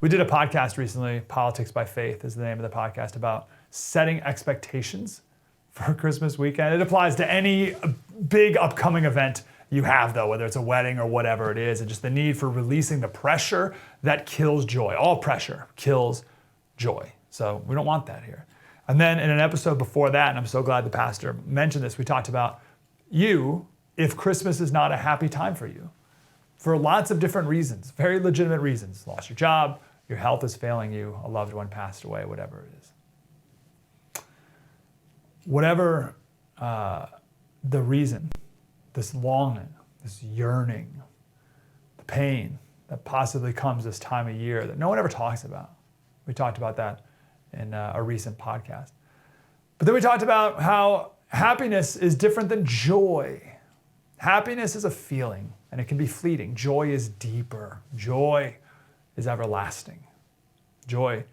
We did a podcast recently, Politics by Faith is the name of the podcast, about setting expectations for Christmas weekend. It applies to any big upcoming event you have, though, whether it's a wedding or whatever it is, and just the need for releasing the pressure that kills joy. All pressure kills joy. So we don't want that here. And then in an episode before that, and I'm so glad the pastor mentioned this, we talked about if Christmas is not a happy time for you, for lots of different reasons, very legitimate reasons. Lost your job, your health is failing you, a loved one passed away, whatever it is. Whatever the reason, this longing, this yearning, the pain that possibly comes this time of year that no one ever talks about. We talked about that in a recent podcast. But then we talked about how happiness is different than joy. Happiness is a feeling, and it can be fleeting. Joy is deeper. Joy is everlasting. Joy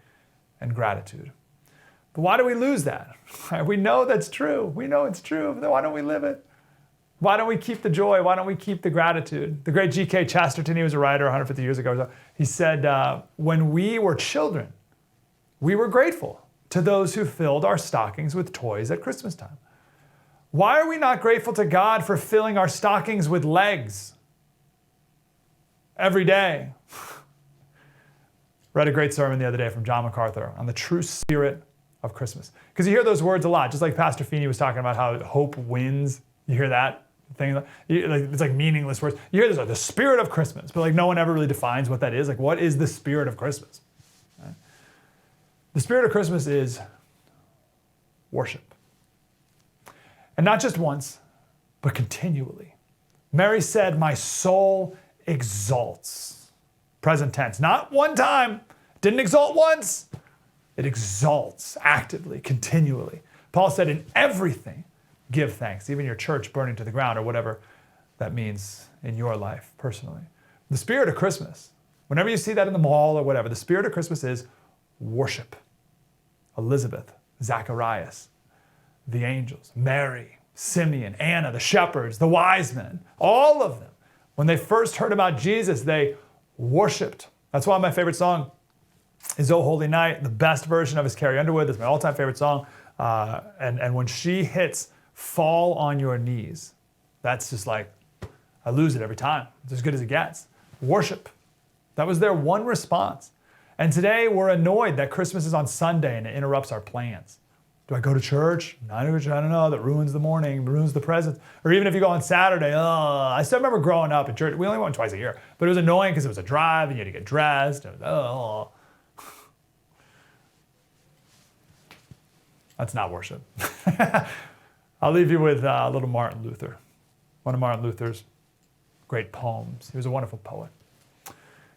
and gratitude. But why do we lose that? We know that's true. We know it's true. Then why don't we live it? Why don't we keep the joy? Why don't we keep the gratitude? The great G.K. Chesterton, he was a writer 150 years ago. He said, when we were children, we were grateful to those who filled our stockings with toys at Christmas time. Why are we not grateful to God for filling our stockings with legs every day? Read a great sermon the other day from John MacArthur on the true spirit of Christmas. Because you hear those words a lot, just like Pastor Feeney was talking about how hope wins. You hear that thing? It's like meaningless words. You hear this, like the spirit of Christmas, but like no one ever really defines what that is. Like, what is the spirit of Christmas? Right? The spirit of Christmas is worship. And not just once, but continually. Mary said, my soul exalts. Present tense, not one time. Didn't exalt once. It exalts actively, continually. Paul said, in everything, give thanks. Even your church burning to the ground or whatever that means in your life personally. The spirit of Christmas, whenever you see that in the mall or whatever, the spirit of Christmas is worship. Elizabeth, Zacharias, the angels, Mary, Simeon, Anna, the shepherds, the wise men, all of them. When they first heard about Jesus, they worshiped. That's why my favorite song is O Holy Night. The best version of it is Carrie Underwood. That's my all-time favorite song. And when she hits fall on your knees, that's just like, I lose it every time. It's as good as it gets. Worship. That was their one response. And today we're annoyed that Christmas is on Sunday and it interrupts our plans. Do I go to church? I don't know. That ruins the morning, ruins the presents. Or even if you go on Saturday, I still remember growing up in church. We only went twice a year, but it was annoying because it was a drive and you had to get dressed. That's not worship. I'll leave you with a little Martin Luther. One of Martin Luther's great poems. He was a wonderful poet.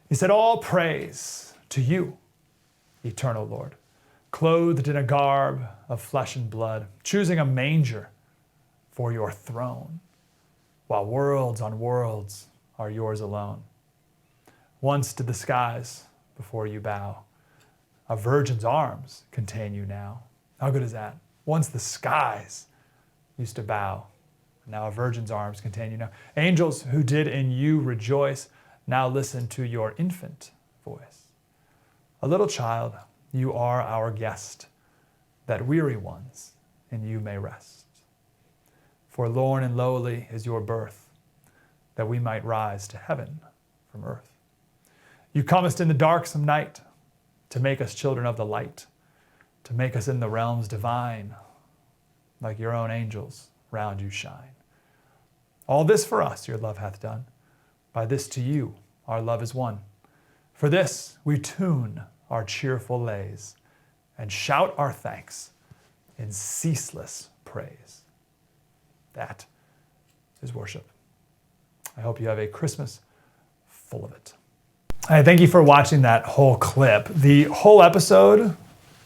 He said, all praise to you, eternal Lord, clothed in a garb of flesh and blood, choosing a manger for your throne, while worlds on worlds are yours alone. Once did the skies before you bow. A virgin's arms contain you now. How good is that? Once the skies used to bow, now a virgin's arms contain you now. Angels who did in you rejoice, now listen to your infant voice. A little child, you are our guest, that weary ones in you may rest. Forlorn and lowly is your birth, that we might rise to heaven from earth. You comest in the darksome night to make us children of the light, to make us in the realms divine, like your own angels round you shine. All this for us your love hath done. By this to you our love is won. For this we tune our cheerful lays and shout our thanks in ceaseless praise. That is worship. I hope you have a Christmas full of it. Hey, thank you for watching that whole clip. The whole episode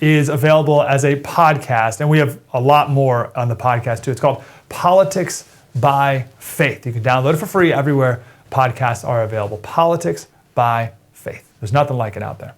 is available as a podcast, and we have a lot more on the podcast too. It's called Politics by Faith. You can download it for free everywhere podcasts are available. Politics by Faith. There's nothing like it out there.